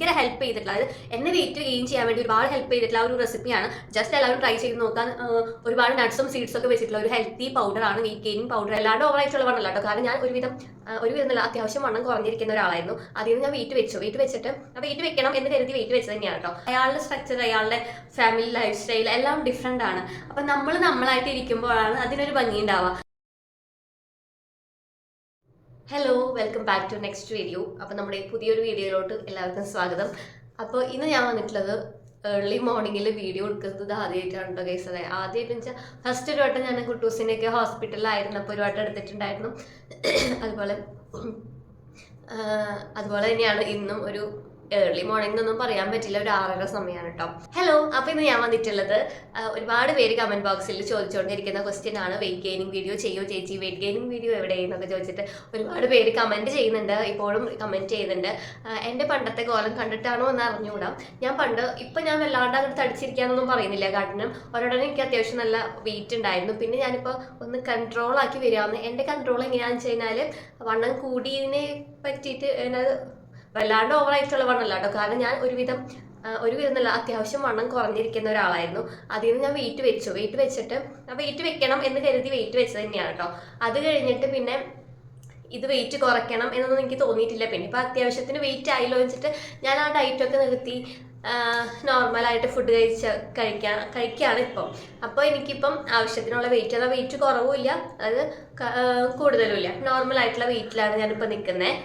ഭയങ്കര ഹെൽപ്പ് ചെയ്തിട്ടുള്ള, അതായത് എന്നെ വെയിറ്റ് ഗെയിൻ ചെയ്യാൻ വേണ്ടി ഒരുപാട് ഹെൽപ്പ് ചെയ്തിട്ടുള്ള ഒരു റെസിപ്പിയാണ്. ജസ്റ്റ് എല്ലാവരും ട്രൈ ചെയ്ത് നോക്കാൻ. ഒരുപാട് നട്ട്സും സീഡ്സും ഒക്കെ വെച്ചിട്ടുള്ള ഒരു ഹെൽത്തി പൗഡറാണ്, വെയിറ്റ് ഗെയിനിങ് പൗഡർ. അല്ലാണ്ട് ഓവറായിട്ടുള്ള വണ്ണല്ല കേട്ടോ. കാരണം ഞാൻ ഒരുവിധം അത്യാവശ്യം വണ്ണം കുറഞ്ഞിരിക്കുന്ന ഒരാളായിരുന്നു. അതിൽ നിന്ന് ഞാൻ വെയിറ്റ് വെച്ചിട്ട് വെയിറ്റ് വെക്കണം എന്ന് കരുതി വെയിറ്റ് വെച്ചത് തന്നെയാണ് കേട്ടോ. അയാളുടെ സ്ട്രക്ചർ, അയാളുടെ ഫാമിലി ലൈഫ് സ്റ്റൈൽ എല്ലാം ഡിഫറെൻ്റ് ആണ്. അപ്പം നമ്മളായിട്ട് ഇരിക്കുമ്പോഴാണ് അതിനൊരു ഭംഗി ഉണ്ടാവുക. Hello, welcome back to next video. അപ്പോൾ നമ്മുടെ പുതിയൊരു വീഡിയോയിലോട്ട് എല്ലാവർക്കും സ്വാഗതം. അപ്പോൾ ഇന്ന് ഞാൻ വന്നിട്ടുള്ളത് ഏർലി മോർണിംഗിൽ വീഡിയോ എടുക്കുന്നത് ആദ്യമായിട്ടാണ് കേട്ടോ ഗൈസ്. അതായത് ആദ്യമായിട്ട് വെച്ചാൽ ഫസ്റ്റ് ഒരു വട്ടം ഞാൻ കുട്ടൂസിൻ്റെയൊക്കെ ഹോസ്പിറ്റലിലായിരുന്നപ്പോൾ ഒരു വട്ടം എടുത്തിട്ടുണ്ടായിരുന്നു. അതുപോലെ തന്നെയാണ് ഇന്നും ഒരു ഏർലി മോർണിംഗ് എന്നൊന്നും പറയാൻ പറ്റില്ല, ഒരു 6:30 സമയമാണ് കേട്ടോ. ഹലോ, അപ്പോൾ ഇന്ന് ഞാൻ വന്നിട്ടുള്ളത് ഒരുപാട് പേര് കമന്റ് ബോക്സിൽ ചോദിച്ചുകൊണ്ടിരിക്കുന്ന ക്വസ്റ്റ്യൻ ആണ്, വെയിറ്റ് ഗെയിനിങ് വീഡിയോ ചെയ്യോ ചേച്ചി, വെയിറ്റ് ഗെയിനിങ് വീഡിയോ എവിടെയെന്നൊക്കെ ചോദിച്ചിട്ട് ഒരുപാട് പേര് കമന്റ് ചെയ്യുന്നുണ്ട്, ഇപ്പോഴും കമന്റ് ചെയ്യുന്നുണ്ട്. എൻ്റെ പണ്ടത്തെ കോലം കണ്ടിട്ടാണോ എന്ന് അറിഞ്ഞുകൂടാ. ഇപ്പം ഞാൻ വല്ലാണ്ട് അങ്ങോട്ട് തടിച്ചിരിക്കാനൊന്നും പറയുന്നില്ല, കാരണം ഒരിടനെ എനിക്ക് അത്യാവശ്യം നല്ല വെയിറ്റ് ഉണ്ടായിരുന്നു. പിന്നെ ഞാനിപ്പോൾ ഒന്ന് കൺട്രോൾ ആക്കി വരികയാണ്. എൻ്റെ കൺട്രോൾ എങ്ങനെയാണെന്ന് വെച്ച് കഴിഞ്ഞാൽ വണ്ണം കൂടിയതിനെ പറ്റിയിട്ട് വല്ലാണ്ട് ഓവറായിട്ടുള്ള വണ്ണല്ല കേട്ടോ. കാരണം ഞാൻ ഒരുവിധം നല്ല അത്യാവശ്യം വണ്ണം കുറഞ്ഞിരിക്കുന്ന ഒരാളായിരുന്നു. അതിൽ നിന്ന് ഞാൻ വെയിറ്റ് വെച്ചിട്ട് വെയിറ്റ് വെക്കണം എന്ന് കരുതി വെയിറ്റ് വെച്ചത് തന്നെയാണ് കേട്ടോ. അത് കഴിഞ്ഞിട്ട് പിന്നെ ഇത് വെയിറ്റ് കുറയ്ക്കണം എന്നൊന്നും എനിക്ക് തോന്നിയിട്ടില്ല. പിന്നെ ഇപ്പം അത്യാവശ്യത്തിന് വെയിറ്റ് ആയല്ലോ വെച്ചിട്ട് ഞാൻ ആ ഡയറ്റൊക്കെ നിർത്തി നോർമലായിട്ട് ഫുഡ് കഴിക്കുകയാണ് ഇപ്പം. അപ്പോൾ എനിക്കിപ്പം ആവശ്യത്തിനുള്ള വെയിറ്റ്, അതാ വെയിറ്റ് കുറവുമില്ല, അത് കൂടുതലുമില്ല, നോർമലായിട്ടുള്ള വെയിറ്റിലാണ് ഞാനിപ്പോൾ നിൽക്കുന്നത്.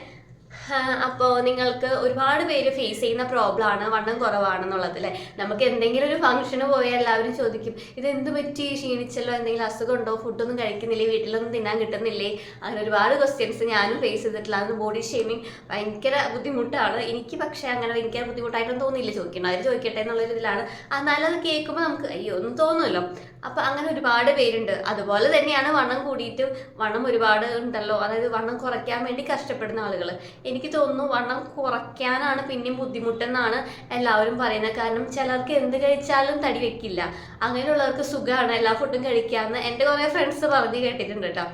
അപ്പോൾ നിങ്ങൾക്ക് ഒരുപാട് പേര് ഫേസ് ചെയ്യുന്ന പ്രോബ്ലമാണ് വണ്ണം കുറവാണെന്നുള്ളത് അല്ലേ. നമുക്ക് എന്തെങ്കിലും ഒരു ഫംഗ്ഷന് പോയാൽ എല്ലാവരും ചോദിക്കും, ഇതെന്ത് പറ്റി, ക്ഷീണിച്ചല്ലോ, എന്തെങ്കിലും അസുഖമുണ്ടോ, ഫുഡൊന്നും കഴിക്കുന്നില്ലേ, വീട്ടിലൊന്നും തിന്നാൻ കിട്ടുന്നില്ലേ, അങ്ങനെ ഒരുപാട് ക്വസ്റ്റ്യൻസ് ഞാനും ഫേസ് ചെയ്തിട്ടില്ല. അത് ബോഡി ഷേമിങ് ഭയങ്കര ബുദ്ധിമുട്ടാണ് എനിക്ക്. പക്ഷേ അങ്ങനെ ഭയങ്കര ബുദ്ധിമുട്ടായിട്ടൊന്നും തോന്നിയില്ല. ചോദിക്കണം, അവർ ചോദിക്കട്ടെ എന്നുള്ളൊരു ഇതിലാണ്. എന്നാലും അത് കേൾക്കുമ്പോൾ നമുക്ക് അയ്യോ ഒന്നും തോന്നുമല്ലോ. അപ്പം അങ്ങനെ ഒരുപാട് പേരുണ്ട്. അതുപോലെ തന്നെയാണ് വണ്ണം കൂടിയിട്ട് വണ്ണം ഒരുപാട് ഉണ്ടല്ലോ, അതായത് വണ്ണം കുറയ്ക്കാൻ വേണ്ടി കഷ്ടപ്പെടുന്ന ആളുകൾ. എനിക്ക് തോന്നുന്നു വണ്ണം കുറയ്ക്കാനാണ് പിന്നെയും ബുദ്ധിമുട്ടെന്നാണ് എല്ലാവരും പറയുന്നത്. കാരണം ചിലർക്ക് എന്ത് കഴിച്ചാലും തടി വെക്കില്ല, അങ്ങനെയുള്ളവർക്ക് സുഖമാണ് എല്ലാ ഫുഡും കഴിക്കാമെന്ന് എൻ്റെ കുറേ ഫ്രണ്ട്സ് പറഞ്ഞ് കേട്ടിട്ടുണ്ട് കേട്ടോ.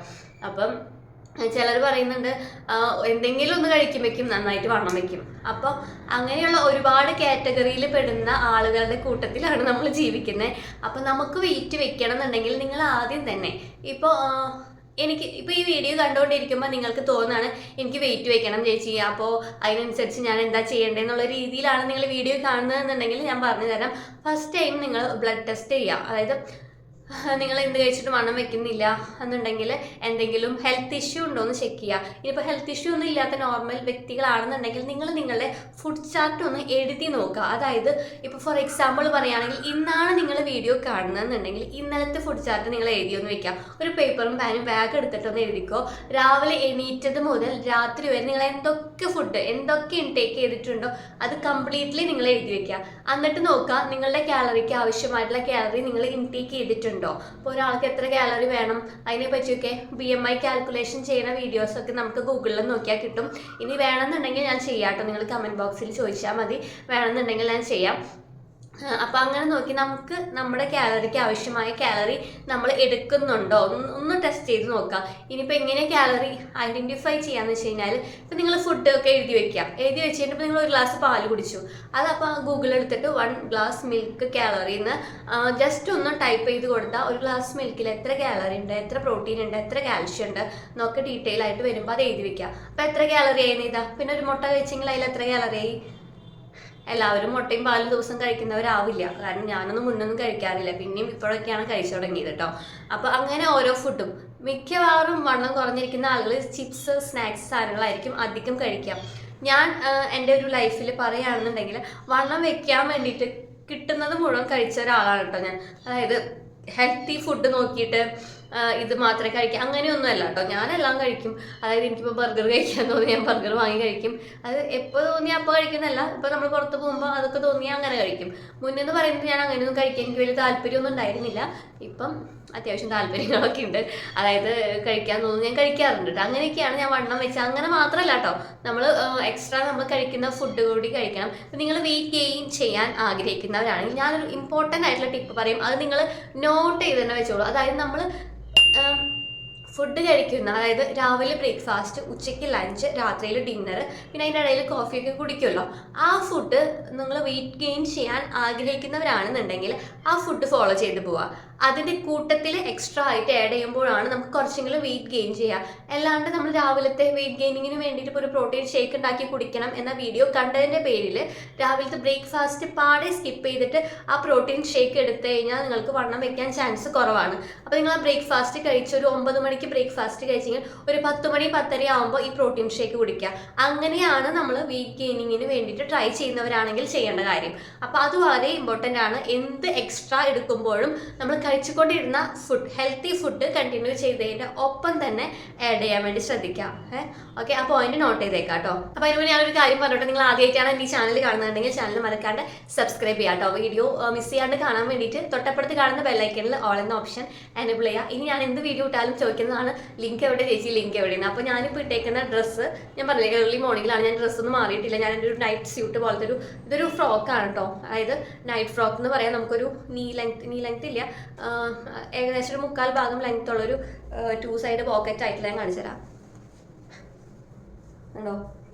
അപ്പം ചിലർ പറയുന്നുണ്ട് എന്തെങ്കിലും ഒന്ന് കഴിക്കുമ്പോഴേക്കും നന്നായിട്ട് വണ്ണം വയ്ക്കും. അപ്പോൾ അങ്ങനെയുള്ള ഒരുപാട് കാറ്റഗറിയിൽ പെടുന്ന ആളുകളുടെ കൂട്ടത്തിലാണ് നമ്മൾ ജീവിക്കുന്നത്. അപ്പോൾ നമുക്ക് വെയിറ്റ് വെക്കണം എന്നുണ്ടെങ്കിൽ നിങ്ങൾ ആദ്യം തന്നെ ഇപ്പോൾ ഈ വീഡിയോ കണ്ടുകൊണ്ടിരിക്കുമ്പോൾ നിങ്ങൾക്ക് തോന്നുകയാണ് എനിക്ക് വെയിറ്റ് വെക്കണം ചേച്ചി, അപ്പോൾ അതിനനുസരിച്ച് ഞാൻ എന്താ ചെയ്യേണ്ടതെന്നുള്ള രീതിയിലാണ് നിങ്ങൾ വീഡിയോ കാണുന്നതെന്നുണ്ടെങ്കിൽ ഞാൻ പറഞ്ഞു തരാം. ഫസ്റ്റ് ടൈം നിങ്ങൾ ബ്ലഡ് ടെസ്റ്റ് ചെയ്യുക. അതായത് നിങ്ങൾ എന്ത് കഴിച്ചിട്ട് വണ്ണം വെക്കുന്നില്ല എന്നുണ്ടെങ്കിൽ എന്തെങ്കിലും ഹെൽത്ത് ഇഷ്യൂ ഉണ്ടോ എന്ന് ചെക്ക് ചെയ്യുക. ഇനിയിപ്പോൾ ഹെൽത്ത് ഇഷ്യൂ ഒന്നും ഇല്ലാത്ത നോർമൽ വ്യക്തികളാണെന്നുണ്ടെങ്കിൽ നിങ്ങൾ നിങ്ങളുടെ ഫുഡ് ചാർട്ട് ഒന്ന് എഴുതി നോക്കുക. അതായത് ഇപ്പോൾ ഫോർ എക്സാമ്പിൾ പറയുകയാണെങ്കിൽ ഇന്നാണ് നിങ്ങൾ വീഡിയോ കാണുന്നതെന്നുണ്ടെങ്കിൽ ഇന്നലത്തെ ഫുഡ് ചാർട്ട് നിങ്ങൾ എഴുതിയൊന്ന് വെക്കാം. ഒരു പേപ്പറും പാനും ബാഗ് എടുത്തിട്ടൊന്ന് എഴുതിക്കോ. രാവിലെ എണീറ്റത് മുതൽ രാത്രി വരെ നിങ്ങൾ എന്തൊക്കെ ഇൻടേക്ക് ചെയ്തിട്ടുണ്ടോ അത് കംപ്ലീറ്റ്ലി നിങ്ങൾ എഴുതി വെക്കുക. എന്നിട്ട് നോക്കുക നിങ്ങളുടെ കാലറിക്ക് ആവശ്യമായിട്ടുള്ള കാലറി നിങ്ങൾ ഇൻടേക്ക് ചെയ്തിട്ടുണ്ടോ. അപ്പോൾ ഒരാൾക്ക് എത്ര കാലറി വേണം അതിനെ പറ്റിയൊക്കെ BMI കാൽക്കുലേഷൻ ചെയ്യുന്ന വീഡിയോസൊക്കെ നമുക്ക് ഗൂഗിളിൽ നോക്കിയാൽ കിട്ടും. ഇനി വേണമെന്നുണ്ടെങ്കിൽ ഞാൻ ചെയ്യാം കേട്ടോ. നിങ്ങൾ കമൻറ്റ് ബോക്സിൽ ചോദിച്ചാൽ മതി, വേണമെന്നുണ്ടെങ്കിൽ ഞാൻ ചെയ്യാം. അപ്പം അങ്ങനെ നോക്കി നമുക്ക് നമ്മുടെ കാലറിക്ക് ആവശ്യമായ കാലറി നമ്മൾ എടുക്കുന്നുണ്ടോ ഒന്ന് ടെസ്റ്റ് ചെയ്ത് നോക്കാം. ഇനിയിപ്പോൾ എങ്ങനെ കാലറി ഐഡൻറ്റിഫൈ ചെയ്യാന്ന് വെച്ച് കഴിഞ്ഞാൽ ഇപ്പം നിങ്ങൾ ഫുഡൊക്കെ എഴുതി വെച്ചിട്ട് ഇപ്പോൾ നിങ്ങൾ ഒരു ഗ്ലാസ് പാല് കുടിച്ചു, അതപ്പോൾ ഗൂഗിളിൽ എടുത്തിട്ട് 1 ഗ്ലാസ് മിൽക്ക് കാലറി എന്ന് ജസ്റ്റ് ഒന്ന് ടൈപ്പ് ചെയ്ത് കൊടുത്താൽ ഒരു ഗ്ലാസ് മിൽക്കിൽ എത്ര കാലറി ഉണ്ട്, എത്ര പ്രോട്ടീൻ ഉണ്ട്, എത്ര കാൽഷ്യം ഉണ്ട് എന്നൊക്കെ ഡീറ്റെയിൽ ആയിട്ട് വരുമ്പോൾ അത് എഴുതി വെക്കുക. അപ്പോൾ എത്ര കാലറി ആയിരുന്നു ഇതാ. പിന്നെ ഒരു മുട്ട കഴിച്ചെങ്കിൽ അതിൽ എത്ര കാലറി ആയി. എല്ലാവരും മുട്ടയും പാലും ദിവസം കഴിക്കുന്നവരാവില്ല, കാരണം ഞാനൊന്നും മുന്നൊന്നും കഴിക്കാറില്ല, പിന്നെയും ഇപ്പോഴൊക്കെയാണ് കഴിച്ചു തുടങ്ങിയത് കേട്ടോ. അപ്പോൾ അങ്ങനെ ഓരോ ഫുഡും മിക്കവാറും വണ്ണം കുറഞ്ഞിരിക്കുന്ന ആളുകൾ ചിപ്സ് സ്നാക്സ് സാധനങ്ങളായിരിക്കും അധികം കഴിക്കുക. ഞാൻ എൻ്റെ ഒരു ലൈഫിൽ പറയുകയാണെന്നുണ്ടെങ്കിൽ വണ്ണം വെക്കാൻ വേണ്ടിയിട്ട് കിട്ടുന്നത് മുഴുവൻ കഴിച്ച ഒരാളാണ് കേട്ടോ ഞാൻ. അതായത് ഹെൽത്തി ഫുഡ് നോക്കിയിട്ട് ഇത് മാത്രമേ കഴിക്കാം അങ്ങനെയൊന്നുമല്ല കേട്ടോ. ഞാനെല്ലാം കഴിക്കും. അതായത് എനിക്കിപ്പോൾ ബർഗർ കഴിക്കാൻ തോന്നി ഞാൻ ബർഗർ വാങ്ങി കഴിക്കും. അത് എപ്പോൾ തോന്നിയാൽ അപ്പോൾ കഴിക്കുന്നതല്ല, ഇപ്പോൾ നമ്മൾ പുറത്ത് പോകുമ്പോൾ അതൊക്കെ തോന്നിയാൽ അങ്ങനെ കഴിക്കും. മുന്നെന്ന് പറയുന്നത് ഞാൻ അങ്ങനെയൊന്നും കഴിക്കാൻ എനിക്ക് വലിയ താല്പര്യമൊന്നും ഉണ്ടായിരുന്നില്ല. ഇപ്പം അത്യാവശ്യം താല്പര്യങ്ങളൊക്കെ ഉണ്ട്. അതായത് കഴിക്കാൻ തോന്നുന്നു ഞാൻ കഴിക്കാറുണ്ട്. അങ്ങനെയൊക്കെയാണ് ഞാൻ വണ്ണം വെച്ചത്. അങ്ങനെ മാത്രമല്ല കേട്ടോ, നമ്മൾ എക്സ്ട്രാ നമ്മൾ കഴിക്കുന്ന ഫുഡ് കൂടി കഴിക്കണം. ഇപ്പം നിങ്ങൾ വെയിറ്റ് ഗെയിൻ ചെയ്യാൻ ആഗ്രഹിക്കുന്നവരാണെങ്കിൽ ഞാനൊരു ഇമ്പോർട്ടൻ്റ് ആയിട്ടുള്ള ടിപ്പ് പറയും. അത് നിങ്ങൾ നോട്ട് ചെയ്ത് തന്നെ വെച്ചോളൂ. അതായത് നമ്മൾ ഫുഡ് കഴിക്കുന്ന, അതായത് രാവിലെ ബ്രേക്ക്ഫാസ്റ്റ്, ഉച്ചയ്ക്ക് ലഞ്ച്, രാത്രിയിൽ ഡിന്നർ, പിന്നെ അതിൻ്റെ ഇടയിൽ കോഫിയൊക്കെ കുടിക്കുമല്ലോ, ആ ഫുഡ് നിങ്ങൾ വെയിറ്റ് ഗെയിൻ ചെയ്യാൻ ആഗ്രഹിക്കുന്നവരാണെന്നുണ്ടെങ്കിൽ ആ ഫുഡ് ഫോളോ ചെയ്ത് പോവുക. അതിൻ്റെ കൂട്ടത്തിൽ എക്സ്ട്രാ ആയിട്ട് ആഡ് ചെയ്യുമ്പോഴാണ് നമുക്ക് കുറച്ചെങ്കിലും വെയിറ്റ് ഗെയിൻ ചെയ്യുക. അല്ലാണ്ട് നമ്മൾ രാവിലത്തെ വെയിറ്റ് ഗെയിനിങ്ങിന് വേണ്ടിയിട്ട് ഇപ്പോൾ ഒരു പ്രോട്ടീൻ ഷേക്ക് ഉണ്ടാക്കി കുടിക്കണം എന്ന വീഡിയോ കണ്ടതിൻ്റെ പേരിൽ രാവിലത്തെ ബ്രേക്ക്ഫാസ്റ്റ് പാടെ സ്കിപ്പ് ചെയ്തിട്ട് ആ പ്രോട്ടീൻ ഷേക്ക് എടുത്തു കഴിഞ്ഞാൽ നിങ്ങൾക്ക് വണ്ണം വെക്കാൻ ചാൻസ് കുറവാണ്. അപ്പോൾ നിങ്ങൾ ആ ബ്രേക്ക്ഫാസ്റ്റ് കഴിച്ച് ഒരു 9 മണിക്ക് ബ്രേക്ക്ഫാസ്റ്റ് കഴിച്ചെങ്കിൽ ഒരു 10 മണി 10:30 ആകുമ്പോൾ ഈ പ്രോട്ടീൻ ഷേക്ക് കുടിക്കുക. അങ്ങനെയാണ് നമ്മൾ വെയിറ്റ് ഗെയിനിങ്ങിന് വേണ്ടിയിട്ട് ട്രൈ ചെയ്യുന്നവരാണെങ്കിൽ ചെയ്യേണ്ട കാര്യം. അപ്പോൾ അത് വളരെ ഇമ്പോർട്ടൻ്റ് ആണ്. എന്ത് എക്സ്ട്രാ എടുക്കുമ്പോഴും നമ്മൾ കഴിച്ചുകൊണ്ടിരുന്ന ഫുഡ്, ഹെൽത്തി ഫുഡ് കണ്ടിന്യൂ ചെയ്തതിൻ്റെ ഒപ്പം തന്നെ ആഡ് ചെയ്യാൻ വേണ്ടി ശ്രദ്ധിക്കാം. ഓക്കെ, ആ പോയിന്റ് നോട്ട് ചെയ്തേക്കാം കേട്ടോ. അപ്പോൾ അതിന് ഞാനൊരു കാര്യം പറഞ്ഞിട്ട്, നിങ്ങൾ ആദ്യമായിട്ടാണ് എൻ്റെ ഈ ചാനൽ കാണുന്നുണ്ടെങ്കിൽ ചാനൽ മറക്കാണ്ട് സബ്സ്ക്രൈബ് ചെയ്യാം കേട്ടോ. വീഡിയോ മിസ് ചെയ്യാണ്ട് കാണാൻ വേണ്ടിയിട്ട് തൊട്ടപ്പുറത്ത് കാണുന്ന ബെല്ലൈക്കണിൽ ഓൾ എന്ന ഓപ്ഷൻ എനേബിൾ ചെയ്യുക. ഇനി ഞാൻ എന്ത് വീഡിയോ ഇട്ടാലും ചോദിക്കുന്നതാണ് ലിങ്ക് എവിടെ ചേച്ചി, ലിങ്ക് എവിടെയാണ്. അപ്പോൾ ഞാനിപ്പോൾ ഇട്ടേക്കുന്ന ഡ്രസ്സ് ഞാൻ പറഞ്ഞില്ലേ, ഏർലി മോർണിംഗിലാണ്. ഞാൻ ഡ്രസ്സൊന്നും മാറിയിട്ടില്ല. ഞാൻ എൻ്റെ ഒരു നൈറ്റ് സ്യൂട്ട് പോലത്തെ ഇതൊരു ഫ്രോക്കാണ് കേട്ടോ. അതായത് നൈറ്റ് ഫ്രോക്ക് എന്ന് പറയാം. നമുക്കൊരു നീ ലെങ്ത് ഇല്ല, ഏകദേശം ഒരു 3/4 ഭാഗം ലെങ്ത് ഉള്ളൊരു 2 സൈഡ് പോക്കറ്റ് ആയിട്ടുള്ള ഞാൻ കാണിച്ചു തരാം. ഉണ്ടോ,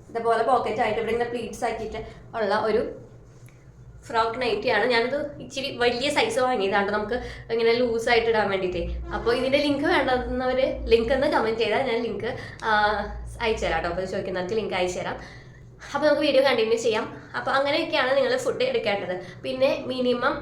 ഇതേപോലെ പോക്കറ്റ് ആയിട്ട് ഇവിടെ ഇങ്ങനെ പ്ലീറ്റ്സ് ആക്കിയിട്ട് ഉള്ള ഒരു ഫ്രോക്ക് നൈറ്റിയാണ്. ഞാനിത് ഇച്ചിരി വലിയ സൈസ് വാങ്ങിയതാണ് നമുക്ക് ഇങ്ങനെ ലൂസായിട്ട് ഇടാൻ വേണ്ടിയിട്ട്. അപ്പോൾ ഇതിൻ്റെ ലിങ്ക് വേണ്ടുന്നവർ ലിങ്ക് എന്ന് കമൻറ്റ് ചെയ്താൽ ഞാൻ ലിങ്ക് അയച്ചു തരാം കേട്ടോ. അപ്പോൾ ചോദിക്കുന്നവർക്ക് ലിങ്ക് അയച്ചു തരാം. അപ്പോൾ നമുക്ക് വീഡിയോ കണ്ടിന്യൂ ചെയ്യാം. അപ്പോൾ അങ്ങനെയൊക്കെയാണ് നിങ്ങൾ ഫുഡ് എടുക്കേണ്ടത്. പിന്നെ മിനിമം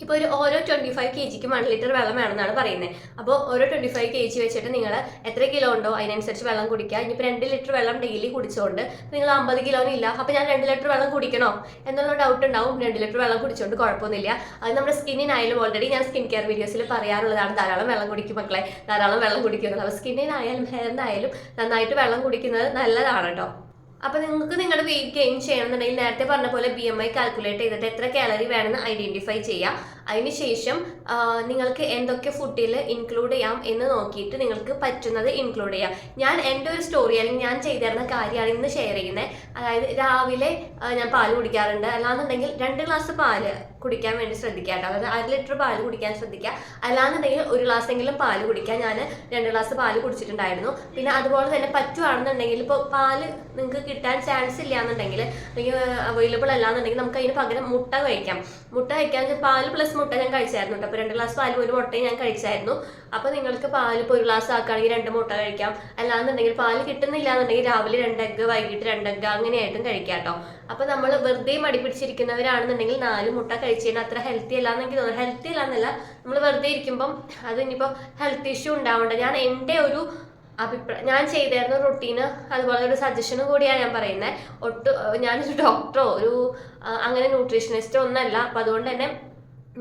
ഇപ്പോൾ ഓരോ 25 kgക്ക് 1 ലിറ്റർ വെള്ളം വേണമെന്നാണ് പറയുന്നത്. അപ്പോൾ ഓരോ 25 kg വെച്ചിട്ട് നിങ്ങൾ എത്ര കിലോ ഉണ്ടോ അതിനനുസരിച്ച് വെള്ളം കുടിക്കുക. ഇനിയിപ്പോൾ 2 ലിറ്റർ വെള്ളം ഡെയിലി കുടിച്ചുകൊണ്ട് നിങ്ങൾ 50 കിലോനില്ല, അപ്പോൾ ഞാൻ 2 ലിറ്റർ വെള്ളം കുടിക്കണോ എന്നുള്ള ഡൗട്ട് ഉണ്ടാവും. 2 ലിറ്റർ വെള്ളം കുടിച്ചുകൊണ്ട് കുഴപ്പമൊന്നുമില്ല. അത് നമ്മുടെ സ്കിന്നിനായാലും ഓൾറെഡി ഞാൻ സ്കിൻ കെയർ വീഡിയോസിൽ പറയാറുള്ളതാണ്. ധാരാളം വെള്ളം കുടിക്കും മക്കളെ, ധാരാളം വെള്ളം കുടിക്കുന്നത്. അപ്പോൾ സ്കിന്നിനായാലും ഹെയറിനായാലും നന്നായിട്ട് വെള്ളം കുടിക്കുന്നത് നല്ലതാണ് കേട്ടോ. അപ്പോൾ നിങ്ങൾക്ക് നിങ്ങളുടെ വെയിറ്റ് ഗെയിൻ ചെയ്യണമെന്നുണ്ടെങ്കിൽ നേരത്തെ പറഞ്ഞ പോലെ BMI കാൽക്കുലേറ്റ് ചെയ്തിട്ട് എത്ര കാലറി വേണമെന്ന് ഐഡൻറ്റിഫൈ ചെയ്യുക. അതിനുശേഷം നിങ്ങൾക്ക് എന്തൊക്കെ ഫുഡിൽ ഇൻക്ലൂഡ് ചെയ്യാം എന്ന് നോക്കിയിട്ട് നിങ്ങൾക്ക് പറ്റുന്നത് ഇൻക്ലൂഡ് ചെയ്യാം. ഞാൻ എൻ്റെ ഒരു സ്റ്റോറി അല്ലെങ്കിൽ ഞാൻ ചെയ്തിരുന്ന കാര്യമാണ് ഇന്ന് ഷെയർ ചെയ്യുന്നത്. അതായത് രാവിലെ ഞാൻ പാല് കുടിക്കാറുണ്ട്. അല്ലാന്നുണ്ടെങ്കിൽ 2 ഗ്ലാസ് പാല് കുടിക്കാൻ വേണ്ടി ശ്രദ്ധിക്കുക കേട്ടോ. അതായത് 1/2 ലിറ്റർ പാല് കുടിക്കാൻ ശ്രദ്ധിക്കുക. അല്ലാന്നുണ്ടെങ്കിൽ 1 ഗ്ലാസ്സെങ്കിലും പാല് കുടിക്കാൻ. ഞാൻ 2 ഗ്ലാസ് പാല് കുടിച്ചിട്ടുണ്ടായിരുന്നു. പിന്നെ അതുപോലെ തന്നെ പറ്റുവാണെന്നുണ്ടെങ്കിൽ ഇപ്പോൾ പാല് നിങ്ങൾക്ക് കിട്ടാൻ ചാൻസ് ഇല്ല എന്നുണ്ടെങ്കിൽ, അല്ലെങ്കിൽ അവൈലബിൾ അല്ലാന്നുണ്ടെങ്കിൽ നമുക്ക് അതിന് പകരം മുട്ട കഴിക്കാം. മുട്ട കഴിക്കാൻ പാല് പ്ലസ് മുട്ട ഞാൻ കഴിച്ചായിരുന്നു കേട്ടോ. അപ്പോൾ 2 ഗ്ലാസ് പാലും 1 മുട്ടയും ഞാൻ കഴിച്ചായിരുന്നു. അപ്പോൾ നിങ്ങൾക്ക് പാല് ഇപ്പോൾ 1 ഗ്ലാസ് ആക്കുകയാണെങ്കിൽ 2 മുട്ട കഴിക്കാം. അല്ലാന്നുണ്ടെങ്കിൽ പാല് കിട്ടുന്നില്ല എന്നുണ്ടെങ്കിൽ രാവിലെ 2 എഗ്ഗ്, വൈകിട്ട് 2 എഗ്ഗ്, അങ്ങനെയായിട്ടും കഴിക്കാം കേട്ടോ. അപ്പോൾ നമ്മൾ വെറുതെ മടി പിടിച്ചിരിക്കുന്നവരാണെന്നുണ്ടെങ്കിൽ 4 മുട്ട കഴിച്ചതിന് അത്ര ഹെൽത്തി അല്ല എന്നെനിക്ക് തോന്നുന്നു. ഹെൽത്തി അല്ല എന്നല്ല, നമ്മൾ വെറുതെ ഇരിക്കുമ്പം അത് ഇനിയിപ്പോൾ ഹെൽത്ത് ഇഷ്യൂ ഉണ്ടാവേണ്ട. ഞാൻ എൻ്റെ ഒരു ഞാൻ ചെയ്തിരുന്ന റൊട്ടീന് അതുപോലെ ഒരു സജഷനും കൂടിയാണ് ഞാൻ പറയുന്നത്. ഞാനൊരു ഡോക്ടറോ അങ്ങനെ ന്യൂട്രീഷനിസ്റ്റോ ഒന്നല്ല. അപ്പോൾ അതുകൊണ്ട് തന്നെ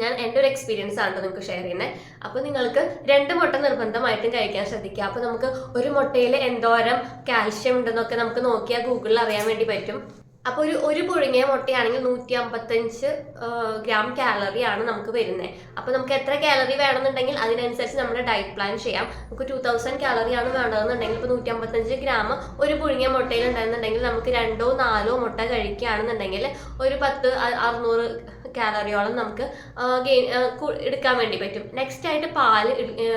ഞാൻ എൻ്റെ ഒരു എക്സ്പീരിയൻസ് ആണ് നിങ്ങൾക്ക് ഷെയർ ചെയ്യുന്നത്. അപ്പോൾ നിങ്ങൾക്ക് 2 മുട്ട നിർബന്ധമായിട്ടും കഴിക്കാൻ ശ്രദ്ധിക്കുക. അപ്പോൾ നമുക്ക് ഒരു മുട്ടയിൽ എന്തോരം കാൽഷ്യം ഉണ്ടെന്നൊക്കെ നമുക്ക് നോക്കിയാൽ ഗൂഗിളിൽ അറിയാൻ വേണ്ടി പറ്റും. അപ്പോൾ ഒരു പുഴുങ്ങിയ മുട്ടയാണെങ്കിൽ 155 ഗ്രാം കാലറിയാണ് നമുക്ക് വരുന്നത്. അപ്പോൾ നമുക്ക് എത്ര കാലറി വേണമെന്നുണ്ടെങ്കിൽ അതിനനുസരിച്ച് നമ്മുടെ ഡയറ്റ് പ്ലാൻ ചെയ്യാം. നമുക്ക് 2000 കാലറിയാണ് വേണ്ടതെന്നുണ്ടെങ്കിൽ ഇപ്പോൾ 155 ഗ്രാം ഒരു പുഴുങ്ങിയ മുട്ടയിൽ ഉണ്ടായിരുന്നുണ്ടെങ്കിൽ നമുക്ക് 2 or 4 മുട്ട കഴിക്കുകയാണെന്നുണ്ടെങ്കിൽ ഒരു 600 കാലറിയോളം നമുക്ക് എടുക്കാൻ വേണ്ടി പറ്റും. നെക്സ്റ്റ് ആയിട്ട് പാല്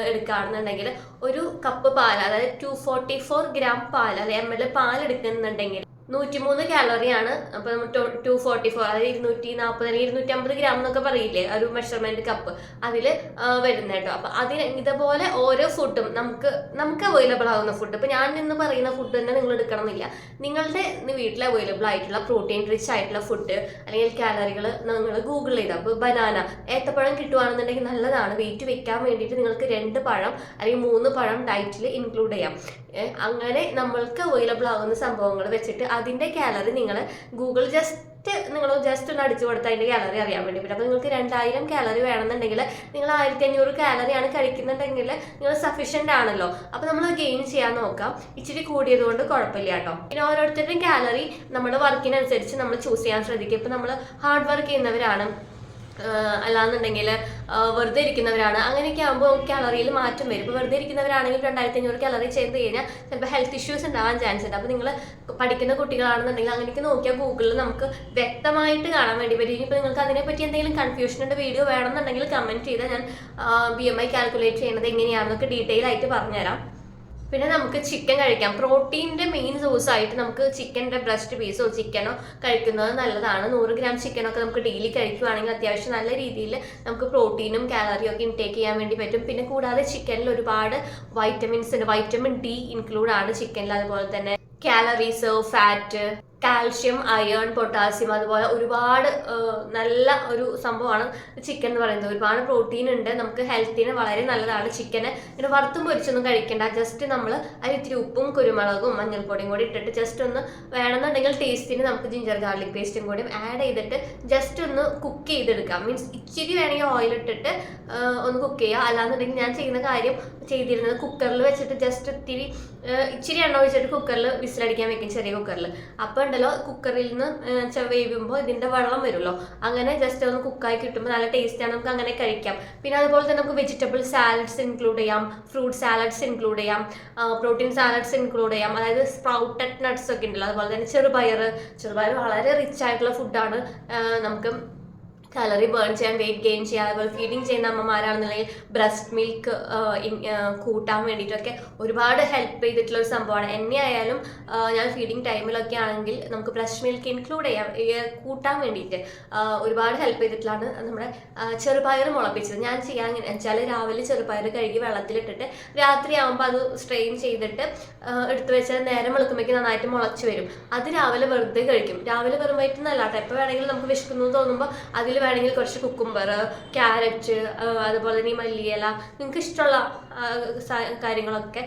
എടുക്കുകയാണെന്നുണ്ടെങ്കിൽ ഒരു കപ്പ് പാൽ, അതായത് 244 ഗ്രാം പാൽ, അതായത് ml പാൽ എടുക്കുന്നുണ്ടെങ്കിൽ 103 കാലറിയാണ്. അപ്പോൾ നമ്മൾ 244, അതായത് 240 അല്ലെങ്കിൽ 250 ഗ്രാം എന്നൊക്കെ പറയില്ലേ ഒരു മെഷർമെൻറ്റ് കപ്പ്, അതിൽ വരുന്നത് കേട്ടോ. അപ്പോൾ അതിന് ഇതുപോലെ ഓരോ ഫുഡും നമുക്ക് അവൈലബിൾ ആകുന്ന ഫുഡ്, ഇപ്പോൾ ഞാൻ ഇന്ന് പറയുന്ന ഫുഡ് തന്നെ നിങ്ങൾ എടുക്കണം എന്നില്ല. നിങ്ങളുടെ വീട്ടിൽ അവൈലബിൾ ആയിട്ടുള്ള പ്രോട്ടീൻ റിച്ച് ആയിട്ടുള്ള ഫുഡ് അല്ലെങ്കിൽ കാലറികൾ നിങ്ങൾ ഗൂഗിൾ ചെയ്താൽ, അപ്പോൾ ബനാന, ഏത്തപ്പഴം കിട്ടുകയാണെന്നുണ്ടെങ്കിൽ നല്ലതാണ്. വെയിറ്റ് വെക്കാൻ വേണ്ടിയിട്ട് നിങ്ങൾക്ക് 2 പഴം അല്ലെങ്കിൽ 3 പഴം ഡയറ്റിൽ ഇൻക്ലൂഡ് ചെയ്യാം. അങ്ങനെ നമ്മൾക്ക് അവൈലബിൾ ആകുന്ന സംഭവങ്ങൾ വെച്ചിട്ട് അതിൻ്റെ കാലറി നിങ്ങൾ ഗൂഗിൾ ജസ്റ്റ് ഒന്ന് അടിച്ചു കൊടുത്താൽ അതിൻ്റെ കാലറി അറിയാൻ വേണ്ടി പറ്റും. അപ്പോൾ നിങ്ങൾക്ക് 2000 കാലറി വേണമെന്നുണ്ടെങ്കിൽ നിങ്ങൾ 1500 കാലറിയാണ് കഴിക്കുന്നുണ്ടെങ്കിൽ നിങ്ങൾ സഫീഷ്യൻ്റ് ആണല്ലോ. അപ്പോൾ നമ്മൾ ഗെയിൻ ചെയ്യാൻ നോക്കാം. ഇച്ചിരി കൂടിയത് കൊണ്ട് കുഴപ്പമില്ല കേട്ടോ. പിന്നെ ഓരോരുത്തരുടെയും കാലറി നമ്മുടെ വർക്കിനനുസരിച്ച് നമ്മൾ ചൂസ് ചെയ്യാൻ ശ്രദ്ധിക്കുക. ഇപ്പോൾ നമ്മൾ ഹാർഡ് വർക്ക് ചെയ്യുന്നവരാണ്, അല്ലാന്നുണ്ടെങ്കിൽ വെറുതെ ഇരിക്കുന്നവരാണ്, അങ്ങനെയൊക്കെ ആകുമ്പോൾ കാലറിയിൽ മാറ്റം വരും. ഇപ്പോൾ വെറുതെ ഇരിക്കുന്നവരാണെങ്കിൽ 2500 കാലറി ചെയ്ത് കഴിഞ്ഞാൽ ചിലപ്പോൾ ഹെൽത്ത് ഇഷ്യൂസ് ഉണ്ടാകാൻ ചാൻസ് ഉണ്ട്. അപ്പോൾ നിങ്ങൾ പഠിക്കുന്ന കുട്ടികളാണെന്നുണ്ടെങ്കിൽ അങ്ങനെയൊക്കെ നോക്കിയാൽ ഗൂഗിളിൽ നമുക്ക് വ്യക്തമായിട്ട് കാണാൻ വേണ്ടി പറ്റും. ഇനിയിപ്പോൾ നിങ്ങൾക്ക് അതിനെപ്പറ്റി എന്തെങ്കിലും കൺഫ്യൂഷനുണ്ട് വീഡിയോ വേണമെന്നുണ്ടെങ്കിൽ കമൻറ്റ് ചെയ്താൽ ഞാൻ BMI കാൽക്കുലേറ്റ് ചെയ്യുന്നത് എങ്ങനെയാണെന്നൊക്കെ ഡീറ്റെയിൽ ആയിട്ട് പറഞ്ഞുതരാം. പിന്നെ നമുക്ക് ചിക്കൻ കഴിക്കാം. പ്രോട്ടീൻ്റെ മെയിൻ സോഴ്സ് ആയിട്ട് നമുക്ക് ചിക്കൻ്റെ ബ്രസ്റ്റ് പീസോ ചിക്കനോ കഴിക്കുന്നത് നല്ലതാണ്. 100 ഗ്രാം ചിക്കനൊക്കെ നമുക്ക് ഡെയിലി കഴിക്കുകയാണെങ്കിൽ അത്യാവശ്യം നല്ല രീതിയിൽ നമുക്ക് പ്രോട്ടീനും കാലറിയും ഒക്കെ ഇൻടേക്ക് ചെയ്യാൻ വേണ്ടി പറ്റും. പിന്നെ കൂടാതെ ചിക്കനിൽ ഒരുപാട് വൈറ്റമിൻസ് ഉണ്ട്. വൈറ്റമിൻ ഡി ഇൻക്ലൂഡ് ആണ് ചിക്കനിൽ. അതുപോലെ തന്നെ calories, fat, calcium, iron, potassium, അതുപോലെ ഒരുപാട് നല്ല ഒരു സംഭവമാണ് ചിക്കൻ എന്ന് പറയുന്നത്. ഒരുപാട് പ്രോട്ടീൻ ഉണ്ട്. നമുക്ക് ഹെൽത്തിന് വളരെ നല്ലതാണ്. ചിക്കന് ഇങ്ങനെ വറുത്തും പൊരിച്ചൊന്നും കഴിക്കേണ്ട. ജസ്റ്റ് നമ്മൾ അതിൽ ഇത്തിരി ഉപ്പും കുരുമുളകും മഞ്ഞൾപ്പൊടിയും കൂടി ഇട്ടിട്ട് ജസ്റ്റ് ഒന്ന് വേണമെന്നുണ്ടെങ്കിൽ ടേസ്റ്റിന് നമുക്ക് ജിഞ്ചർ ഗാർലിക് പേസ്റ്റും കൂടി ആഡ് ചെയ്തിട്ട് ജസ്റ്റ് ഒന്ന് കുക്ക് ചെയ്തെടുക്കാം. മീൻസ് ഇച്ചിരി വേണമെങ്കിൽ ഓയിൽ ഇട്ടിട്ട് ഒന്ന് കുക്ക് ചെയ്യുക. അല്ലാന്നുണ്ടെങ്കിൽ ഞാൻ ചെയ്യുന്ന കാര്യം ചെയ്തിരുന്നത് കുക്കറിൽ വെച്ചിട്ട് ജസ്റ്റ് ഇച്ചിരി എണ്ണ ഒഴിച്ചിട്ട് കുക്കറിൽ വിസിലടിക്കാൻ വെക്കും, ചെറിയ കുക്കറിൽ. അപ്പോൾ ഉണ്ടല്ലോ കുക്കറിൽ നിന്ന് വേവുമ്പോൾ ഇതിൻ്റെ വെള്ളം വരുമല്ലോ, അങ്ങനെ ജസ്റ്റ് ഒന്ന് കുക്കായി കിട്ടുമ്പോൾ നല്ല ടേസ്റ്റാണ്. നമുക്ക് അങ്ങനെ കഴിക്കാം. പിന്നെ അതുപോലെ തന്നെ നമുക്ക് വെജിറ്റബിൾ സാലഡ്സ് ഇൻക്ലൂഡ് ചെയ്യാം, ഫ്രൂട്ട് സാലഡ്സ് ഇൻക്ലൂഡ് ചെയ്യാം, പ്രോട്ടീൻ സാലഡ്സ് ഇൻക്ലൂഡ് ചെയ്യാം. അതായത് സ്പ്രൗട്ടഡ് നട്ട്സ് ഒക്കെ ഉണ്ടല്ലോ. അതുപോലെ തന്നെ ചെറുപയർ വളരെ റിച്ച് ആയിട്ടുള്ള ഫുഡാണ്. നമുക്ക് കാലറി ബേൺ ചെയ്യാൻ, വെയിറ്റ് ഗെയിൻ ചെയ്യാൻ, അതുപോലെ ഫീഡിങ് ചെയ്യുന്ന അമ്മമാരാണെന്നുണ്ടെങ്കിൽ ബ്രസ്റ്റ് മിൽക്ക് കൂട്ടാൻ വേണ്ടിയിട്ടൊക്കെ ഒരുപാട് ഹെൽപ്പ് ചെയ്തിട്ടുള്ള ഒരു സംഭവമാണ്. എന്നെ ആയാലും ഞാൻ ഫീഡിങ് ടൈമിലൊക്കെ ആണെങ്കിൽ നമുക്ക് ബ്രസ്റ്റ് മിൽക്ക് ഇൻക്ലൂഡ് ചെയ്യാം, കൂട്ടാൻ വേണ്ടിയിട്ട് ഒരുപാട് ഹെൽപ്പ് ചെയ്തിട്ടുള്ളതാണ് നമ്മുടെ ചെറുപയർ മുളപ്പിച്ചത്. ഞാൻ ചെയ്യാൻ എങ്ങനെ വെച്ചാൽ രാവിലെ ചെറുപയർ കഴുകി വെള്ളത്തിലിട്ടിട്ട് രാത്രി ആകുമ്പോൾ അത് സ്ട്രെയിൻ ചെയ്തിട്ട് എടുത്തു വെച്ചാൽ നേരം വെളുക്കുമ്പോഴേക്ക് നന്നായിട്ട് മുളച്ച് വരും. അത് രാവിലെ വെറുതെ കഴിക്കും. രാവിലെ വെറും വയറ്റുന്നല്ല കേട്ടോ. എപ്പോൾ വേണമെങ്കിലും നമുക്ക് വിശക്കുന്നു തോന്നുമ്പോൾ അതിൽ വേണമെങ്കിൽ കുറച്ച് കുക്കുംബർ, ക്യാരറ്റ്, അതുപോലെ തന്നെ ഈ മല്ലിയില, നിങ്ങൾക്ക് ഇഷ്ടമുള്ള കാര്യങ്ങളൊക്കെ,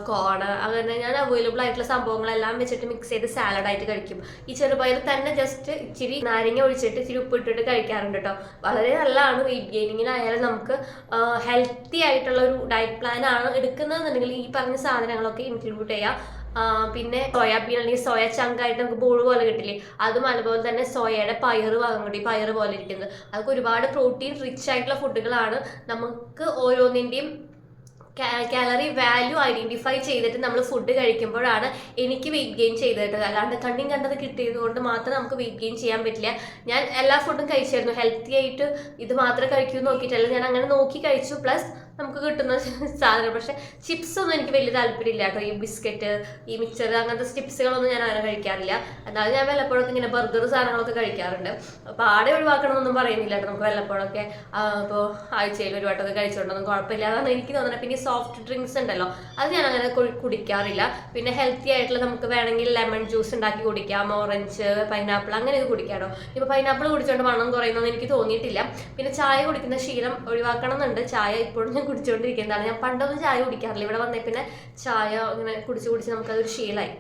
കോൺ, അങ്ങനെ ഞാൻ അവൈലബിൾ ആയിട്ടുള്ള സംഭവങ്ങളെല്ലാം വെച്ചിട്ട് മിക്സ് ചെയ്ത് സാലഡായിട്ട് കഴിക്കും. ഈ ചെറുപയർ തന്നെ ജസ്റ്റ് ഇച്ചിരി നാരങ്ങ ഒഴിച്ചിട്ട് ഇച്ചിരി ഉപ്പിട്ടിട്ട് കഴിക്കാറുണ്ട് കേട്ടോ. വളരെ നല്ലതാണ്. വെയിറ്റ് ഗെയിനിങ്ങിനായാലും നമുക്ക് ഹെൽത്തി ആയിട്ടുള്ള ഒരു ഡയറ്റ് പ്ലാൻ ആണ് എടുക്കുന്നതെന്നുണ്ടെങ്കിൽ ഈ പറഞ്ഞ സാധനങ്ങളൊക്കെ ഇൻക്ലൂഡ് ചെയ്യാം. പിന്നെ സോയാബീൻ അല്ലെങ്കിൽ സോയ ചങ്കായിട്ട് നമുക്ക് ബോൾ പോലെ കിട്ടില്ലേ, അതും അതുപോലെ തന്നെ സോയയുടെ പയറ് ഭാഗം കൂടി പയറ് പോലെ ഇരിക്കുന്നത്, അതൊക്കെ ഒരുപാട് പ്രോട്ടീൻ റിച്ച് ആയിട്ടുള്ള ഫുഡുകളാണ്. നമുക്ക് ഓരോന്നിൻ്റെയും കാലറി വാല്യൂ ഐഡൻറ്റിഫൈ ചെയ്തിട്ട് നമ്മൾ ഫുഡ് കഴിക്കുമ്പോഴാണ് എനിക്ക് വെയിറ്റ് ഗെയിൻ ചെയ്തിട്ട്. അല്ലാണ്ട് കണ്ടത് കിട്ടിയത് കൊണ്ട് മാത്രം നമുക്ക് വെയിറ്റ് ഗെയിൻ ചെയ്യാൻ പറ്റില്ല. ഞാൻ എല്ലാ ഫുഡും കഴിച്ചായിരുന്നു. ഹെൽത്തി ആയിട്ട് ഇത് മാത്രമേ കഴിക്കൂ നോക്കിയിട്ടല്ല, ഞാൻ അങ്ങനെ നോക്കി കഴിച്ചു. പ്ലസ് നമുക്ക് കിട്ടുന്ന സാധനം. പക്ഷെ ചിപ്സ് ഒന്നും എനിക്ക് വലിയ താല്പര്യമില്ല കേട്ടോ. ഈ ബിസ്ക്കറ്റ്, ഈ മിക്സർ, അങ്ങനത്തെ ചിപ്സുകളൊന്നും ഞാൻ അങ്ങനെ കഴിക്കാറില്ല. എന്നാലും ഞാൻ വല്ലപ്പോഴൊക്കെ ഇങ്ങനെ ബർഗർ സാധനങ്ങളൊക്കെ കഴിക്കാറുണ്ട്. അപ്പോൾ ആടെ ഒഴിവാക്കണമെന്നൊന്നും പറയുന്നില്ല കേട്ടോ. നമുക്ക് വല്ലപ്പോഴൊക്കെ ഇപ്പോൾ ആഴ്ചയിൽ ഒരു വട്ടമൊക്കെ കഴിച്ചുകൊണ്ടൊന്നും കുഴപ്പമില്ല, അതാണ് എനിക്ക് തോന്നുന്നത്. പിന്നെ സോഫ്റ്റ് ഡ്രിങ്ക്സ് ഉണ്ടല്ലോ, അത് ഞാൻ അങ്ങനെ കുടിക്കാറില്ല. പിന്നെ ഹെൽത്തി ആയിട്ടുള്ള നമുക്ക് വേണമെങ്കിൽ ലെമൺ ജ്യൂസ് ഉണ്ടാക്കി കുടിക്കാം, ഓറഞ്ച്, പൈനാപ്പിൾ, അങ്ങനെയൊക്കെ കുടിക്കാമോ. ഇപ്പോൾ പൈനാപ്പിൾ കുടിച്ചുകൊണ്ട് വണ്ണം കുറയുന്നതെന്ന് എനിക്ക് തോന്നിയിട്ടില്ല. പിന്നെ ചായ കുടിക്കുന്ന ശീലം ഒഴിവാക്കണം എന്നുണ്ട്. ചായ ഇപ്പോഴും ഞാൻ കുടിച്ചുകൊണ്ടിരിക്കുന്നതാണ്. ഞാൻ പണ്ടൊന്നും ചായ കുടിക്കാറില്ല. ഇവിടെ വന്നേ പിന്നെ ചായ ഇങ്ങനെ കുടിച്ച് നമുക്കതൊരു ശീലമായി.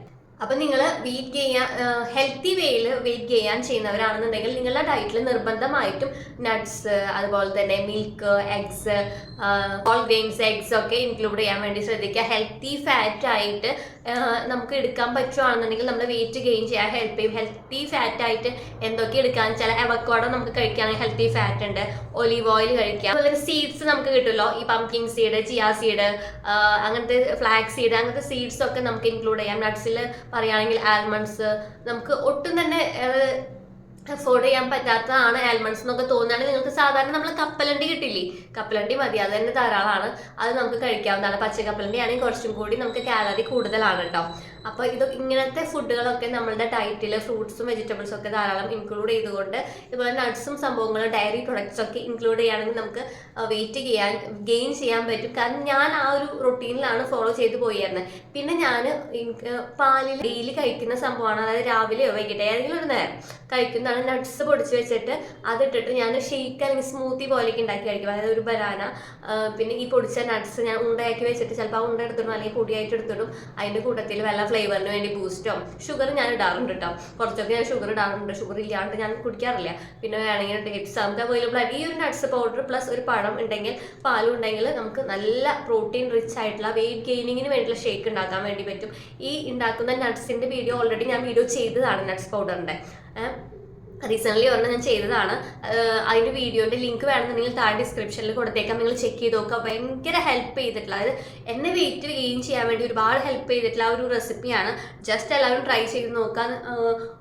അപ്പം നിങ്ങൾ വെയിറ്റ് ചെയ്യാൻ ഹെൽത്തി വേയിൽ വെയിറ്റ് ഗെയിൻ ചെയ്യുന്നവരാണെന്നുണ്ടെങ്കിൽ നിങ്ങളുടെ ഡയറ്റിൽ നിർബന്ധമായിട്ടും നട്ട്സ്, അതുപോലെ തന്നെ milk, eggs, all grains, eggs ഒക്കെ ഇൻക്ലൂഡ് ചെയ്യാൻ വേണ്ടി ശ്രദ്ധിക്കുക. ഹെൽത്തി ഫാറ്റ് ആയിട്ട് നമുക്ക് എടുക്കാൻ പറ്റുവാണെന്നുണ്ടെങ്കിൽ നമ്മൾ വെയിറ്റ് ഗെയിൻ ചെയ്യാൻ ഹെൽപ്പ് ചെയ്യും. ഹെൽത്തി ഫാറ്റ് ആയിട്ട് എന്തൊക്കെ എടുക്കാൻ ചില അവക്കാഡോ നമുക്ക് കഴിക്കുകയാണെങ്കിൽ ഹെൽത്തി ഫാറ്റ് ഉണ്ട്. ഒലീവ് ഓയിൽ കഴിക്കാം. അതുപോലെ സീഡ്സ് നമുക്ക് കിട്ടുമല്ലോ, ഈ പംകിൻ സീഡ്, ചിയ സീഡ്, അങ്ങനത്തെ ഫ്ലാക്സ് സീഡ്, അങ്ങനത്തെ സീഡ്സ് ഒക്കെ നമുക്ക് ഇൻക്ലൂഡ് ചെയ്യാം. നട്ട്സിൽ പറയുകയാണെങ്കിൽ ആൽമണ്ട്സ് നമുക്ക് ഒട്ടും തന്നെ അഫോർഡ് ചെയ്യാൻ പറ്റാത്തതാണ് ആൽമണ്ട്സ് എന്നൊക്കെ തോന്നുകയാണെങ്കിൽ നിങ്ങൾക്ക് സാധാരണ നമ്മൾ കപ്പലണ്ടി കിട്ടില്ലേ, കപ്പലണ്ടി മതി, അത് തന്നെ ധാരാളമാണ്. അത് നമുക്ക് കഴിക്കാവുന്നതാണ്. പച്ച കപ്പലണ്ടി ആണെങ്കിൽ കുറച്ചും കൂടി നമുക്ക് കാലറി കൂടുതലാണ് കേട്ടോ. അപ്പോൾ ഇങ്ങനത്തെ ഫുഡുകളൊക്കെ നമ്മളുടെ ഡയറ്റിൽ ഫ്രൂട്ട്സും വെജിറ്റബിൾസും ഒക്കെ ധാരാളം ഇൻക്ലൂഡ് ചെയ്തുകൊണ്ട് ഇതുപോലെ നട്ട്സും സംഭവങ്ങളും ഡയറി പ്രൊഡക്ട്സ് ഒക്കെ ഇൻക്ലൂഡ് ചെയ്യുകയാണെങ്കിൽ നമുക്ക് വെയിറ്റ് ഗെയിൻ ചെയ്യാൻ പറ്റും. കാരണം ഞാൻ ആ ഒരു റൊട്ടീനിലാണ് ഫോളോ ചെയ്ത് പോയിരുന്നത്. പിന്നെ ഞാൻ പാലിൽ ഡെയിലി കഴിക്കുന്ന സംഭവമാണ്, അതായത് രാവിലെയോ വൈകിട്ടോ ഏതെങ്കിലും ഒരു നേരം കഴിക്കുന്നതാണ്. നട്ട്സ് പൊടിച്ച് വെച്ചിട്ട് അതിട്ടിട്ട് ഞാൻ ഷെയ്ക്ക് അല്ലെങ്കിൽ സ്മൂത്തി പോലെയൊക്കെ ഉണ്ടാക്കി കഴിക്കും. അതായത് ഒരു ബനാന, പിന്നെ ഈ പൊടിച്ച നട്ട്സ് ഞാൻ ഉണ്ടയാക്കി വെച്ചിട്ട് ചിലപ്പോൾ ആ ഉണ്ട എടുത്തിടും അല്ലെങ്കിൽ പൊടിയായിട്ട് എടുത്തിടും. അതിൻ്റെ കൂട്ടത്തിൽ വല്ല ഫ്ലേവറിന് വേണ്ടി ബൂസ്റ്റോ ഷുഗർ ഞാൻ ഇടാറുണ്ട് കേട്ടോ. കുറച്ചൊക്കെ ഞാൻ ഷുഗർ ഇടാറുണ്ട്. ഷുഗർ ഇല്ലാണ്ട് ഞാൻ കുടിക്കാറില്ല. പിന്നെ വേണമെങ്കിൽ ഡേറ്റ്സ് നമുക്ക് അവൈലബിൾ ആയിട്ട് ഈ ഒരു നട്ട്സ് പൗഡർ പ്ലസ് ഒരു പഴം ഉണ്ടെങ്കിൽ, പാലും ഉണ്ടെങ്കിൽ നമുക്ക് നല്ല പ്രോട്ടീൻ റിച്ച് ആയിട്ടുള്ള വെയിറ്റ് ഗെയിനിങ്ങിന് വേണ്ടിയിട്ടുള്ള ഷേക്ക് ഉണ്ടാക്കാൻ വേണ്ടി പറ്റും. ഈ ഉണ്ടാക്കുന്ന നട്ട്സിൻ്റെ വീഡിയോ ഓൾറെഡി ഞാൻ ചെയ്തതാണ്, നട്ട്സ് പൗഡറിൻ്റെ. റീസെൻ്റ്ലി ഒരെണ്ണം ഞാൻ ചെയ്തതാണ്. അതിൻ്റെ വീഡിയോൻ്റെ ലിങ്ക് വേണമെന്നുണ്ടെങ്കിൽ താഴെ ഡിസ്ക്രിപ്ഷനിൽ കൊടുത്തേക്കാം, നിങ്ങൾ ചെക്ക് ചെയ്ത് നോക്കുക. ഭയങ്കര ഹെൽപ്പ് ചെയ്തിട്ടുള്ള, അതായത് എന്നെ വെയിറ്റ് ഗെയിൻ ചെയ്യാൻ വേണ്ടി ഒരുപാട് ഹെൽപ്പ് ചെയ്തിട്ടുള്ള ആ ഒരു റെസിപ്പിയാണ്. ജസ്റ്റ് എല്ലാവരും ട്രൈ ചെയ്ത് നോക്കാൻ.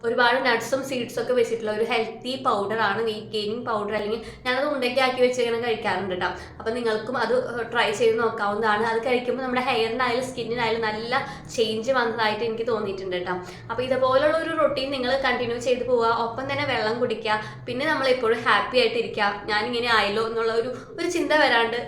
ഒരുപാട് നട്ട്സും സീഡ്സും ഒക്കെ വെച്ചിട്ടുള്ള ഒരു ഹെൽത്തി പൗഡറാണ്, വെയിറ്റ് ഗെയിനിങ് പൗഡർ. അല്ലെങ്കിൽ ഞാനത് ഉണ്ടക്കി ആക്കി വെച്ച് ഇങ്ങനെ കഴിക്കാറുണ്ട് കേട്ടോ. അപ്പോൾ നിങ്ങൾക്കും അത് ട്രൈ ചെയ്ത് നോക്കാവുന്നതാണ്. അത് കഴിക്കുമ്പോൾ നമ്മുടെ ഹെയറിനായാലും സ്കിന്നിനായാലും നല്ല ചേഞ്ച് വന്നതായിട്ട് എനിക്ക് തോന്നിയിട്ടുണ്ട് കേട്ടോ. അപ്പോൾ ഇതുപോലുള്ള ഒരു റൊട്ടീൻ നിങ്ങൾ കണ്ടിന്യൂ ചെയ്ത് പോവുക. ഒപ്പം തന്നെ വെള്ളം കുടിക്കുക. പിന്നെ നമ്മളെപ്പോഴും ഹാപ്പി ആയിട്ടിരിക്കുക. ഞാനിങ്ങനെ ആയല്ലോ എന്നുള്ള ഒരു ചിന്ത വരാണ്ട്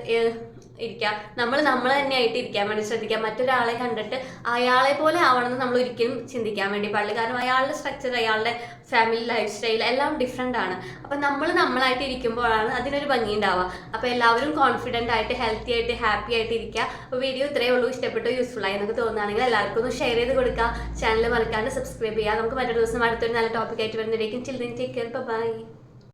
ഇരിക്കുക. നമ്മൾ തന്നെ ആയിട്ട് ഇരിക്കാൻ വേണ്ടി ശ്രദ്ധിക്കുക. മറ്റൊരാളെ കണ്ടിട്ട് അയാളെ പോലെ ആവണമെന്ന് നമ്മൾ ഒരിക്കലും ചിന്തിക്കാൻ വേണ്ടി പാടില്ല. കാരണം അയാളുടെ സ്ട്രക്ചർ, അയാളുടെ ഫാമിലി ലൈഫ് സ്റ്റൈൽ എല്ലാം ഡിഫറെൻ്റ് ആണ്. അപ്പം നമ്മളായിട്ട് ഇരിക്കുമ്പോഴാണ് അതിനൊരു ഭംഗി ഉണ്ടാവുക. അപ്പോൾ എല്ലാവരും കോൺഫിഡൻ്റ് ആയിട്ട്, ഹെൽത്തി ആയിട്ട്, ഹാപ്പി ആയിട്ട് ഇരിക്കുക. അപ്പോൾ വീഡിയോ ഇത്രയേ ഉള്ളൂ. ഇഷ്ടപ്പെട്ടു, യൂസ്ഫുൾ ആയി എന്നൊക്കെ തോന്നുകയാണെങ്കിൽ എല്ലാവർക്കും ഒന്ന് ഷെയർ ചെയ്ത് കൊടുക്കുക. ചാനൽ മറക്കാണ്ട് സബ്സ്ക്രൈബ് ചെയ്യുക. നമുക്ക് മറ്റൊരു ദിവസം അടുത്തൊരു നല്ല ടോപ്പിക്കായിട്ട് വരുന്നതിലേക്കും ചിൽഡ്രൻ ടേക്ക് കെയർ. ബൈ.